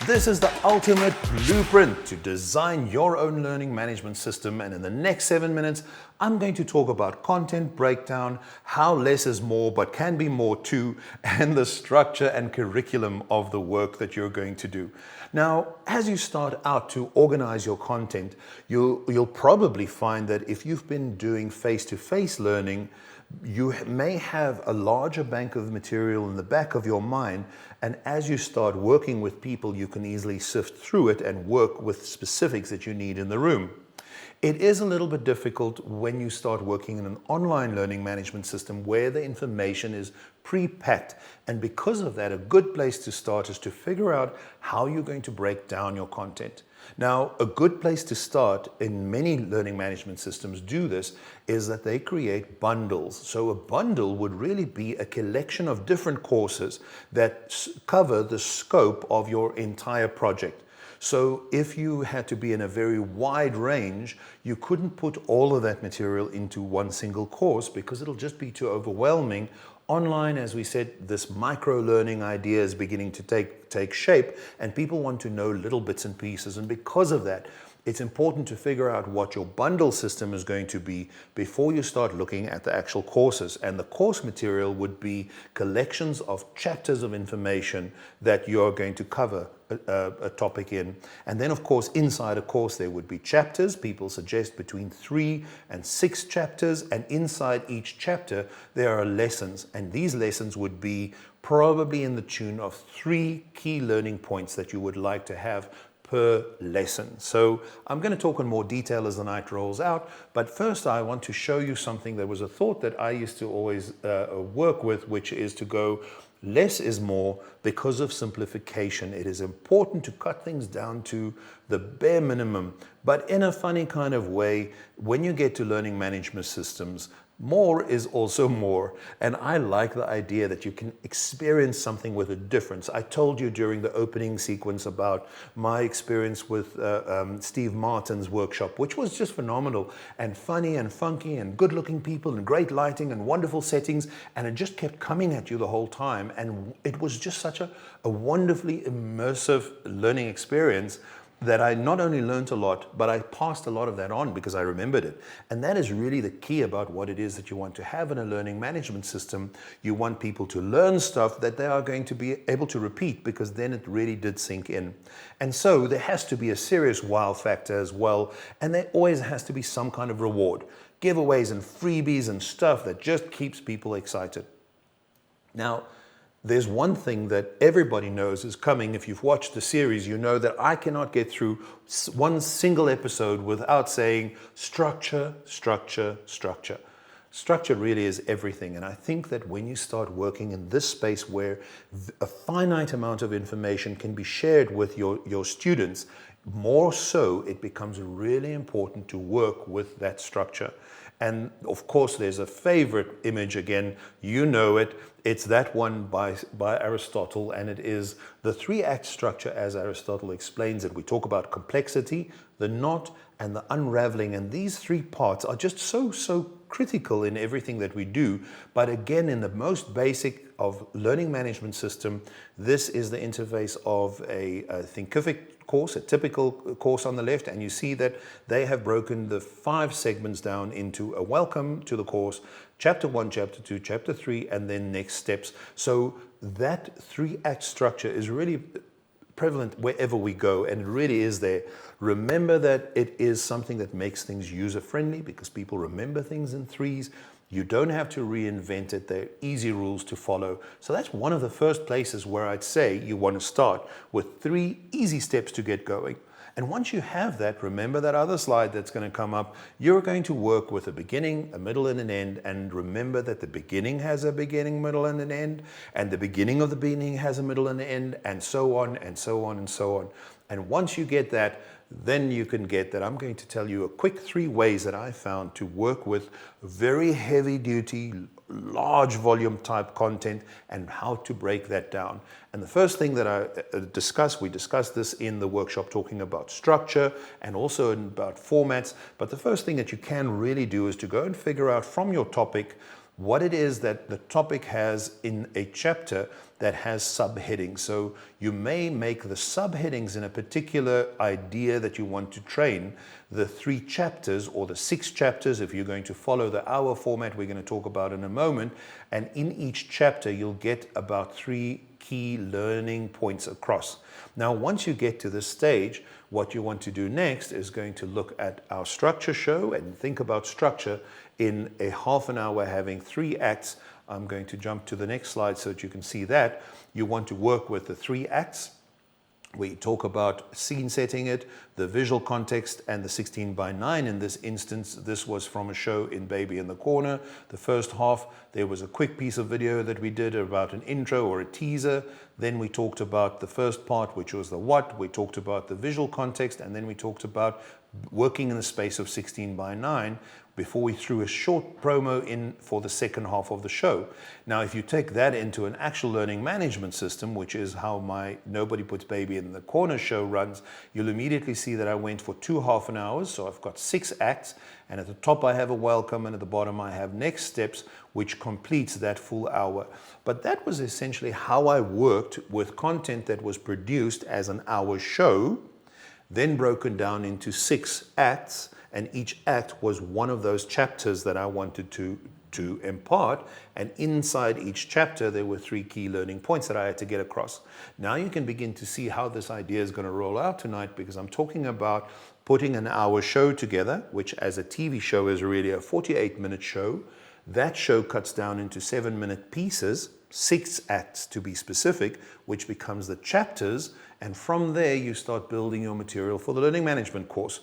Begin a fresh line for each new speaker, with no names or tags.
This is the ultimate blueprint to design your own learning management system, and in the next 7 minutes, I'm going to talk about content breakdown, how less is more but can be more too, and the structure and curriculum of the work that you're going to do. Now, as you start out to organize your content, you'll probably find that if you've been doing face-to-face learning, you may have a larger bank of material in the back of your mind, and as you start working with people, you can easily sift through it and work with specifics that you need in the room. It is a little bit difficult when you start working in an online learning management system where the information is pre-packed, and because of that, a good place to start is to figure out how you're going to break down your content. Now, a good place to start, in many learning management systems do this, is that they create bundles. So a bundle would really be a collection of different courses that cover the scope of your entire project. So if you had to be in a very wide range, you couldn't put all of that material into one single course because it'll just be too overwhelming. Online, as we said, this micro-learning idea is beginning to take shape, and people want to know little bits and pieces. And because of that, it's important to figure out what your bundle system is going to be before you start looking at the actual courses. And the course material would be collections of chapters of information that you're going to cover a topic in. And then, of course, inside a course there would be chapters. People suggest between 3 and 6 chapters, and inside each chapter there are lessons, and these lessons would be probably in the tune of 3 key learning points that you would like to have per lesson. So I'm going to talk in more detail as the night rolls out, but first I want to show you something that was a thought that I used to always work with, which is to go less is more because of simplification. It is important to cut things down to the bare minimum, but in a funny kind of way. When you get to learning management systems, more is also more. And I like the idea that you can experience something with a difference. I told you during the opening sequence about my experience with Steve Martin's workshop, which was just phenomenal and funny and funky and good looking people and great lighting and wonderful settings. And it just kept coming at you the whole time. And it was just such a wonderfully immersive learning experience that I not only learned a lot, but I passed a lot of that on because I remembered it. And that is really the key about what it is that you want to have in a learning management system. You want people to learn stuff that they are going to be able to repeat, because then it really did sink in. And so there has to be a serious wow factor as well, and there always has to be some kind of reward. Giveaways and freebies and stuff that just keeps people excited. Now, there's one thing that everybody knows is coming. If you've watched the series, you know that I cannot get through one single episode without saying structure, structure, structure. Structure really is everything. And I think that when you start working in this space where a finite amount of information can be shared with your students, more so it becomes really important to work with that structure. And of course, there's a favorite image again, you know it. It's that one by Aristotle, and it is the 3-act structure as Aristotle explains it. We talk about complexity, the knot, and the unraveling. And these 3 parts are just so critical in everything that we do. But again, in the most basic of learning management system, this is the interface of a thinkific course, a typical course on the left, and you see that they have broken the 5 segments down into a welcome to the course, chapter 1, chapter 2, chapter 3, and then next steps. So that 3-act structure is really prevalent wherever we go, and it really is there. Remember that it is something that makes things user-friendly because people remember things in 3s. You don't have to reinvent it. They're easy rules to follow. So that's one of the first places where I'd say you want to start with 3 easy steps to get going. And once you have that, remember that other slide that's going to come up. You're going to work with a beginning, a middle, and an end. And remember that the beginning has a beginning, middle, and an end. And the beginning of the beginning has a middle and an end, and so on, and so on, and so on. And once you get that, then you can get that. I'm going to tell you a quick 3 ways that I found to work with very heavy duty, large volume type content and how to break that down. And the first thing that we discussed this in the workshop talking about structure and also about formats. But the first thing that you can really do is to go and figure out from your topic what it is that the topic has in a chapter that has subheadings. So you may make the subheadings in a particular idea that you want to train the 3 chapters or the 6 chapters if you're going to follow the hour format we're going to talk about in a moment. And in each chapter, you'll get about 3 key learning points across. Now, once you get to this stage, what you want to do next is going to look at our structure show and think about structure in a half an hour having 3 acts. I'm going to jump to the next slide so that you can see that. You want to work with the 3 acts. We talk about scene setting it, the visual context, and the 16:9. In this instance, this was from a show in Baby in the Corner. The first half, there was a quick piece of video that we did about an intro or a teaser. Then we talked about the first part, which was the what. We talked about the visual context, and then we talked about working in the space of 16:9 before we threw a short promo in for the second half of the show. Now, if you take that into an actual learning management system, which is how my Nobody Puts Baby in the Corner show runs, you'll immediately see that I went for 2 half an hours. So I've got 6 acts, and at the top I have a welcome, and at the bottom I have next steps, which completes that full hour. But that was essentially how I worked with content that was produced as an hour show, then broken down into 6 acts, and each act was one of those chapters that I wanted to impart, and inside each chapter there were 3 key learning points that I had to get across. Now you can begin to see how this idea is going to roll out tonight, because I'm talking about putting an hour show together, which as a TV show is really a 48-minute show. That show cuts down into 7-minute pieces, 6 acts to be specific, which becomes the chapters, and from there you start building your material for the learning management course.